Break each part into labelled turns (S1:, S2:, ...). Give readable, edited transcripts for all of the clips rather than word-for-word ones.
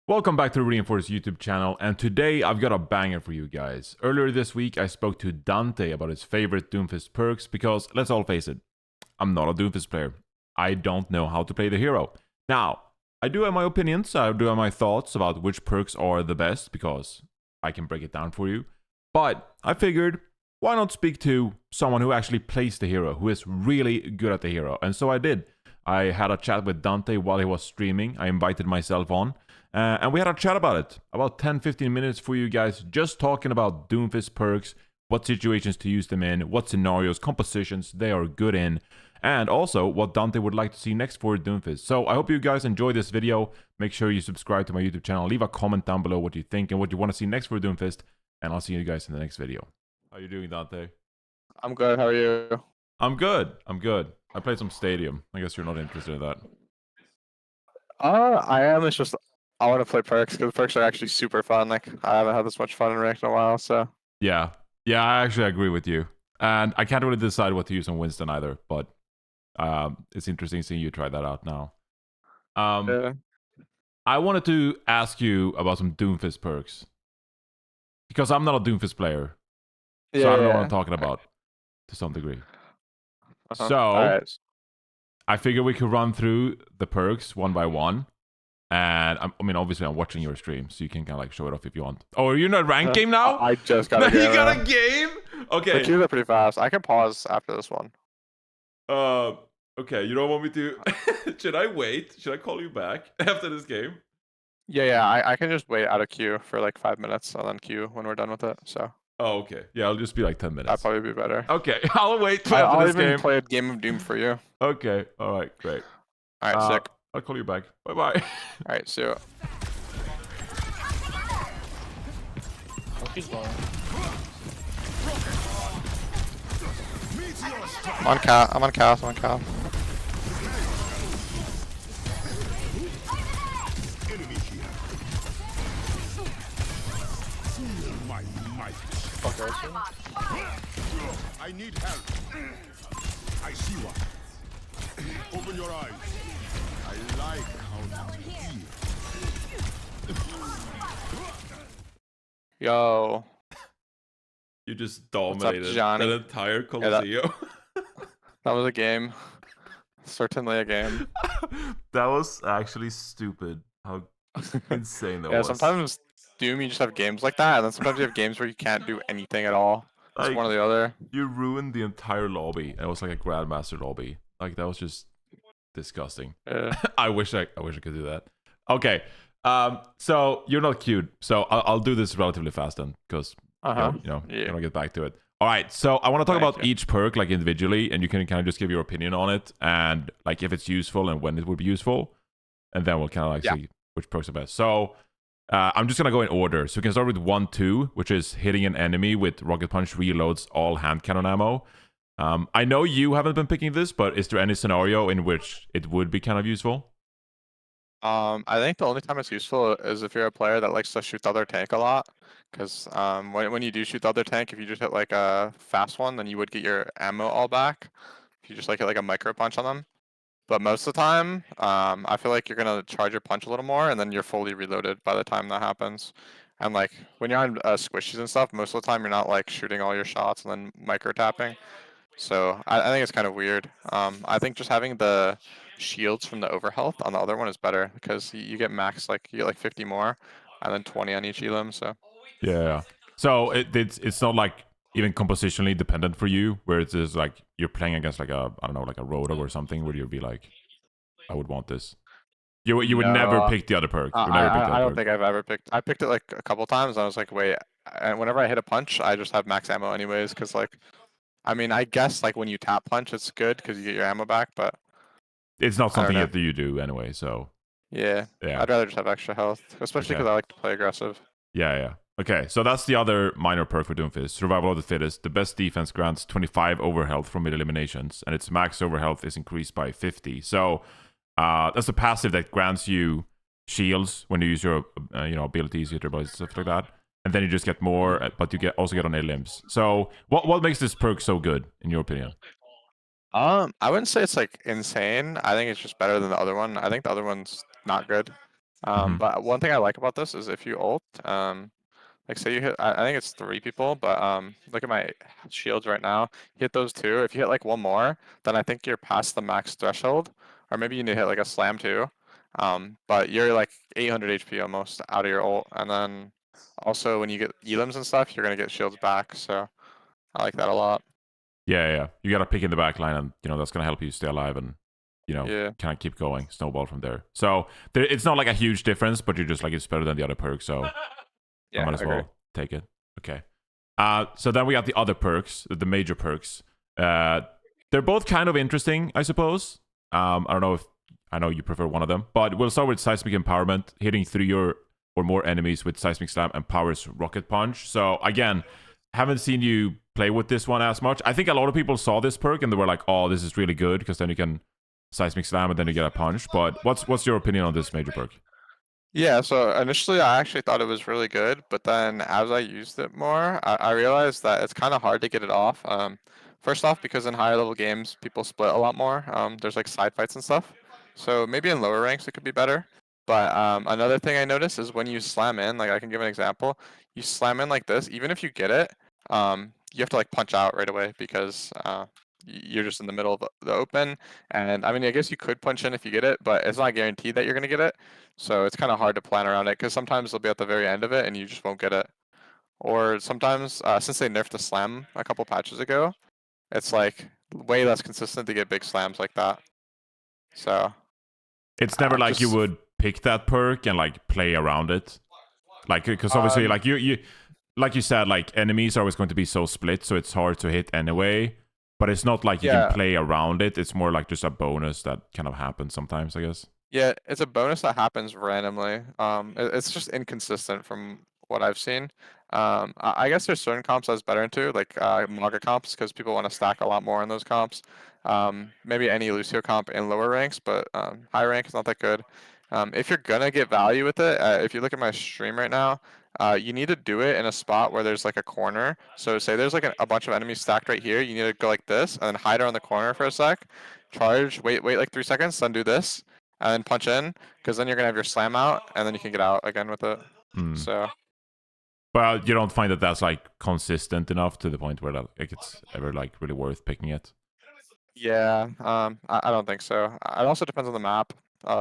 S1: Welcome back to the Reinforced YouTube channel, and today I've got a banger for you guys. Earlier this week, I spoke to Danteh about his favorite Doomfist perks because, let's all face it, I'm not a Doomfist player. I don't know how to play the hero. Now, I do have my opinions, I do have my thoughts about which perks are the best because I can break it down for you. But I figured, why not speak to someone who actually plays the hero, who is really good at the hero? And so I did. I had a chat with Danteh while he was streaming. I invited myself on. And we had a chat about it, about 10-15 minutes for you guys, just talking about Doomfist perks, what situations to use them in, what scenarios, compositions they are good in, and also what Danteh would like to see next for Doomfist. So I hope you guys enjoy this video. Make sure you subscribe to my YouTube channel, leave a comment down below what you think and what you want to see next for Doomfist, and I'll see you guys in the next video. How you doing, Danteh?
S2: I'm good. How are you?
S1: I'm good. I played some Stadium. I guess you're not interested in that.
S2: I am. It's just I want to play perks because perks are actually super fun. Like I haven't had this much fun in ranked in a while. So
S1: Yeah, I actually agree with you. And I can't really decide what to use on Winston either, but it's interesting seeing you try that out now.
S2: yeah.
S1: I wanted to ask you about some Doomfist perks because I'm not a Doomfist player, so I don't know what I'm talking about to some degree. So
S2: Alright.
S1: I figured we could run through the perks one by one. And I mean, obviously, I'm watching your stream, so you can kind of like show it off if you want. Oh, are you in a ranked game now?
S2: I just got a game.
S1: You got a game? Okay.
S2: They queued up pretty fast. I can pause after this one.
S1: Okay. You don't want me to? Should I wait? Should I call you back after this game?
S2: Yeah. I can just wait out of queue for like 5 minutes and then queue when we're done with it. So.
S1: Oh, okay. Yeah, I'll just be like 10 minutes.
S2: That'd probably be better.
S1: Okay, I'll wait for
S2: I'll
S1: this
S2: even
S1: game.
S2: play a game of Doom for you.
S1: Okay. All right. Great.
S2: All right. Sick.
S1: I'll call you back. Bye bye.
S2: All right. See you. I'm on cat. I'm on cat. I'm on cat.
S3: I need help. I see one. Open your eyes. I like how you feel.
S2: Yo.
S1: You just dominated
S2: Johnny?
S1: that entire Coliseum.
S2: That was a game. Certainly a game.
S1: That was actually stupid. How insane that was.
S2: Yeah, sometimes Doom you just have games like that, and then sometimes you have games where you can't do anything at all. It's
S1: Like,
S2: one or the other.
S1: You ruined the entire lobby, and it was like a Grandmaster lobby. Like that was just disgusting.
S2: Yeah.
S1: I wish I could do that. Okay. So you're not queued. So I'll do this relatively fast then, because you know,
S2: Yeah.
S1: I'll get back to it. All right. So I want to talk
S2: Thank
S1: about
S2: you.
S1: each perk like individually, and you can kind of just give your opinion on it and like if it's useful and when it would be useful, and then we'll kind of like see which perks are best. So I'm just gonna go in order. So we can start with 1-2, which is hitting an enemy with rocket punch reloads all hand cannon ammo. I know you haven't been picking this, but is there any scenario in which it would be kind of useful?
S2: I think the only time it's useful is if you're a player that likes to shoot the other tank a lot. Because when you do shoot the other tank, if you just hit like a fast one, then you would get your ammo all back. If you just like hit like a micro punch on them. But most of the time, I feel like you're gonna charge your punch a little more, and then you're fully reloaded by the time that happens. And like when you're on squishies and stuff, most of the time you're not like shooting all your shots and then micro tapping. So I think it's kind of weird. I think just having the shields from the overhealth on the other one is better because you get max like you get like 50 more, and then 20 on each elim. So
S1: Yeah. So it's not like even compositionally dependent for you, where it's just like you're playing against like a I don't know like a roto or something where you'd be like, I would want this. You would never
S2: No,
S1: pick the other perk. You would never pick the
S2: I
S1: other
S2: don't
S1: perk.
S2: think I've ever picked. I picked it like a couple times. And I was like, wait. And whenever I hit a punch, I just have max ammo anyways. Because like, I mean, I guess like when you tap punch, it's good because you get your ammo back. But
S1: It's not
S2: I don't
S1: something
S2: know.
S1: that you do anyway. So
S2: Yeah,
S1: yeah.
S2: I'd rather just have extra health, especially because I like to play aggressive.
S1: Yeah. Okay, so that's the other minor perk for Doomfist. Survival of the fittest. The best defense grants 25 overhealth from mid eliminations, and its max overhealth is increased by 50. So that's a passive that grants you shields when you use your abilities, your abilities, stuff like that. And then you just get more, but you also get on elims. So what makes this perk so good, in your opinion?
S2: I wouldn't say it's like insane. I think it's just better than the other one. I think the other one's not good.
S1: Mhm.
S2: But one thing I like about this is if you ult, like say you hit, I think it's 3 people, but look at my shields right now. Hit those 2. If you hit like one more, then I think you're past the max threshold, or maybe you need to hit like a slam too. But you're like 800 HP almost out of your ult, and then also when you get elims and stuff, you're gonna get shields back. So I like that a lot.
S1: Yeah. You gotta pick in the back line, and that's gonna help you stay alive and
S2: Yeah.
S1: kind of keep going, snowball from there. So it's not like a huge difference, but you're just like it's better than the other perks, so I
S2: Yeah,
S1: might
S2: I
S1: as
S2: agree.
S1: well take it. Okay. So then we got the other perks, the major perks. They're both kind of interesting, I suppose. I know you prefer one of them, but we'll start with seismic empowerment, hitting 3 or more enemies with seismic slam empowers rocket punch. So again, haven't seen you play with this one as much. I think a lot of people saw this perk and they were like, "Oh, this is really good," because then you can seismic slam and then you get a punch. But what's your opinion on this major perk?
S2: Yeah, so initially I actually thought it was really good, but then as I used it more, I realized that it's kind of hard to get it off. First off, because in higher level games, people split a lot more. There's like side fights and stuff. So maybe in lower ranks it could be better. But another thing I noticed is when you slam in, like I can give an example, you slam in like this, even if you get it, you have to like punch out right away because you're just in the middle of the open. And I mean, I guess you could punch in if you get it, but it's not guaranteed that you're gonna get it. So it's kind of hard to plan around it because sometimes they'll be at the very end of it and you just won't get it. Or sometimes, since they nerfed the slam a couple patches ago, it's like way less consistent to get big slams like that. So
S1: It's never like you
S2: just
S1: would pick that perk and like play around it, like because obviously like you like you said, like enemies are always going to be so split, so it's hard to hit anyway. But it's not like you can
S2: yeah,
S1: play around it. It's more like just a bonus that kind of happens sometimes, I guess.
S2: yeah, it's a bonus that happens randomly. It's just inconsistent from what I've seen. I guess there's certain comps that's better into, like Maga comps, because people want to stack a lot more in those comps. Maybe any Lucio comp in lower ranks, but high rank is not that good. If you're gonna get value with it, if you look at my stream right now, you need to do it in a spot where there's like a corner. So say there's like a bunch of enemies stacked right here. You need to go like this and then hide around the corner for a sec. Charge, wait like 3 seconds, then do this and then punch in, because then you're gonna have your slam out, and then you can get out again with it.
S1: Hmm.
S2: So
S1: Well, you don't find that that's like consistent enough to the point where like it's ever like really worth picking it.
S2: yeah, I don't think so. It also depends on the map.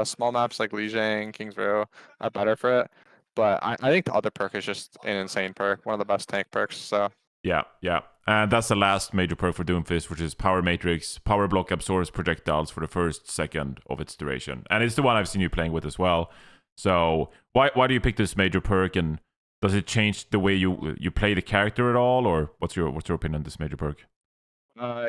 S2: Small maps like Lijiang, Kings Row are better for it, but I think the other perk is just an insane perk, one of the best tank perks. So
S1: Yeah. And that's the last major perk for Doomfist, which is Power Matrix. Power Block absorbs projectiles for the first second of its duration. And it's the one I've seen you playing with as well. So why do you pick this major perk, and does it change the way you play the character at all, or what's your opinion on this major perk?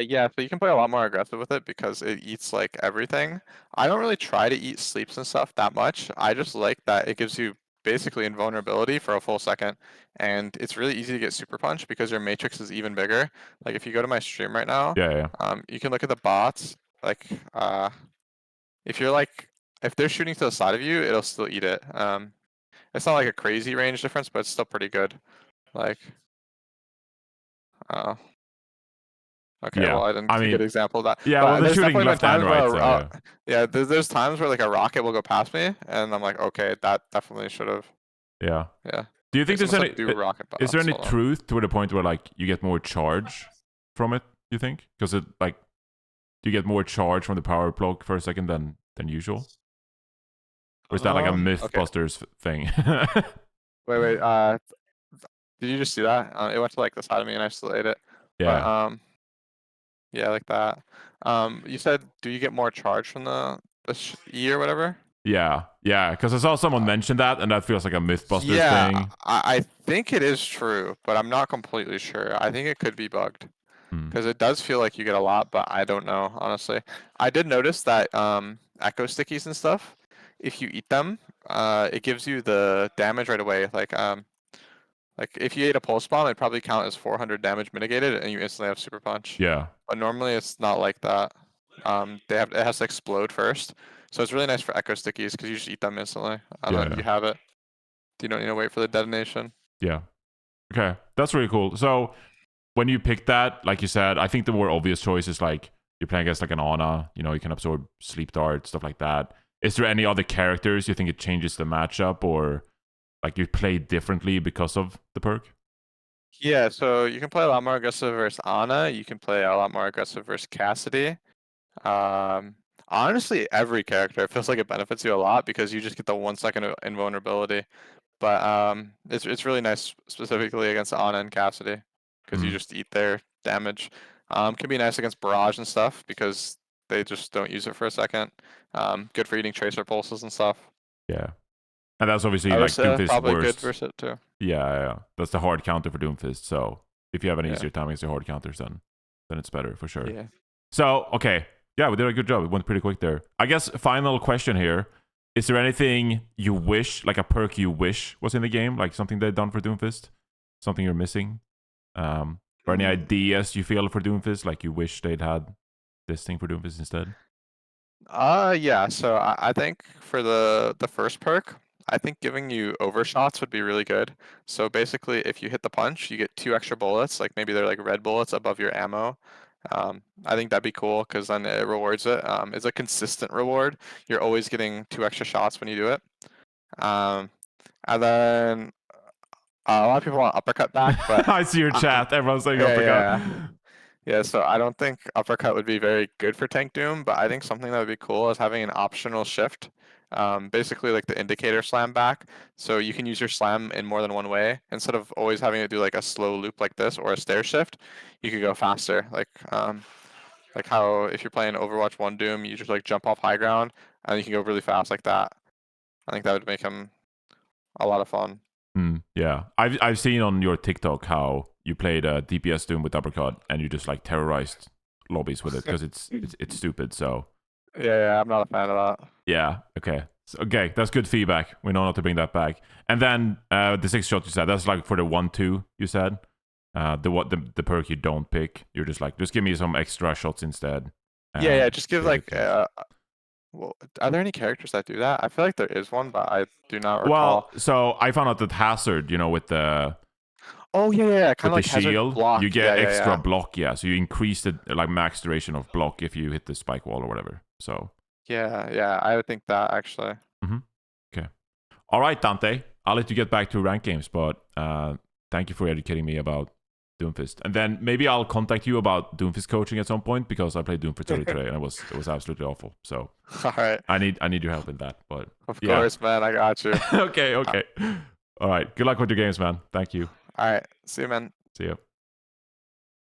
S2: yeah, so you can play a lot more aggressive with it because it eats like everything. I don't really try to eat sleeps and stuff that much. I just like that it gives you basically invulnerability for a full second. And it's really easy to get super punch because your matrix is even bigger. Like if you go to my stream right now,
S1: Yeah.
S2: you can look at the bots. Like if you're like if they're shooting to the side of you, it'll still eat it. It's not like a crazy range difference, but it's still pretty good. Like uh okay,
S1: Yeah.
S2: well, I didn't
S1: I
S2: get a good
S1: mean,
S2: example of that.
S1: yeah, well,
S2: But
S1: they're
S2: there's
S1: shooting
S2: definitely been
S1: left and
S2: times
S1: right,
S2: where,
S1: so yeah.
S2: yeah, there's times where like a rocket will go past me, and I'm like, okay, that definitely should have,
S1: Yeah.
S2: yeah.
S1: Do you
S2: Okay,
S1: think there's
S2: someone
S1: any
S2: said do rocket
S1: is there
S2: bots.
S1: any
S2: Hold on.
S1: truth to the point where like you get more charge from it, you think? Because it like do you get more charge from the power block for a second than usual? Or is that like a
S2: Okay.
S1: Mythbusters thing?
S2: Wait. Did you just see that? It went to like the side of me, and I still ate it. But
S1: Yeah.
S2: yeah, like that. You said, do you get more charge from the E or whatever?
S1: Yeah. Because I saw someone mention that, and that feels like a Mythbusters
S2: Yeah,
S1: thing.
S2: I think it is true, but I'm not completely sure. I think it could be bugged.
S1: Hmm.
S2: Because it does feel like you get a lot, but I don't know, honestly. I did notice that echo stickies and stuff, if you eat them, it gives you the damage right away. Like if you ate a pulse bomb, it'd probably count as 400 damage mitigated, and you instantly have super punch.
S1: Yeah.
S2: But normally it's not like that. It has to explode first, so it's really nice for echo stickies because you just eat them instantly, and then
S1: Yeah.
S2: you have it. You don't need to wait for the detonation.
S1: Yeah. Okay. That's really cool. So when you pick that, like you said, I think the more obvious choice is like you're playing against like an Ana, you can absorb sleep dart, stuff like that. Is there any other characters you think it changes the matchup, or like you play differently because of the perk?
S2: Yeah, so you can play a lot more aggressive versus Ana. You can play a lot more aggressive versus Cassidy. Um, Honestly, every character feels like it benefits you a lot because you just get the 1 second invulnerability. But it's really nice specifically against Ana and Cassidy because you
S1: Mm.
S2: just eat their damage. Can be nice against Barrage and stuff because they just don't use it for a second. Good for eating tracer pulses and stuff.
S1: Yeah, and that's obviously like
S2: Ursa
S1: Doomfist's
S2: probably good
S1: worst.
S2: versus it too.
S1: Yeah, that's the hard counter for Doomfist. So if you have an
S2: Yeah.
S1: easier time against the hard counters, then it's better for sure.
S2: Yeah.
S1: So okay, yeah, we did a good job. It went pretty quick there. I guess final question here: is there anything you wish, like a perk you wish was in the game, like something they've done for Doomfist, something you're missing, or any ideas you feel for Doomfist, like you wish they'd had this thing for Doomfist instead?
S2: Yeah. So I think for the first perk, I think giving you overshots would be really good. So basically, if you hit the punch, you get 2 extra bullets. Like maybe they're like red bullets above your ammo. I think that'd be cool because then it rewards it. It's a consistent reward. You're always getting 2 extra shots when you do it. Um, and then a lot of people want uppercut back, but
S1: I see your
S2: I-
S1: chat. Everyone's saying
S2: yeah,
S1: uppercut.
S2: yeah. Yeah, so I don't think uppercut would be very good for Tank Doom, but I think something that would be cool is having an optional shift. Basically like the indicator slam back. So you can use your slam in more than one way. Instead of always having to do like a slow loop like this or a stair shift, you could go faster. Like how if you're playing Overwatch 1 Doom, you just like jump off high ground and you can go really fast like that. I think that would make him a lot of fun.
S1: Yeah, I've seen on your TikTok how you played DPS Doom with uppercut and you just like terrorized lobbies with it because it's stupid. So
S2: Yeah, I'm not a fan of that.
S1: yeah, okay, okay, that's good feedback. We know not to bring that back. And then the 6 shot you said, that's like for the 1-2 you said. The perk you don't pick, you're just like, just give me some extra shots instead.
S2: Yeah, just give like
S1: basically.
S2: well, are there any characters that do that? I feel like there is one, but I do not
S1: Well,
S2: recall.
S1: so I found out that Hazard, with the
S2: Oh yeah, kind of like Hazard
S1: shield,
S2: block.
S1: you get
S2: Yeah,
S1: extra
S2: yeah.
S1: block. Yeah, so you increase the like max duration of block if you hit the spike wall or whatever. So
S2: Yeah, I would think that actually.
S1: okay, all right, Dante. I'll let you get back to rank games, but thank you for educating me about Doomfist. And then maybe I'll contact you about Doomfist coaching at some point because I played Doomfist earlier today and it was absolutely awful. So
S2: All right.
S1: I need your help in that. But
S2: Of
S1: yeah.
S2: course, man. I got you.
S1: okay. All right. Good luck with your games, man. Thank you.
S2: All right. See you, man.
S1: See you.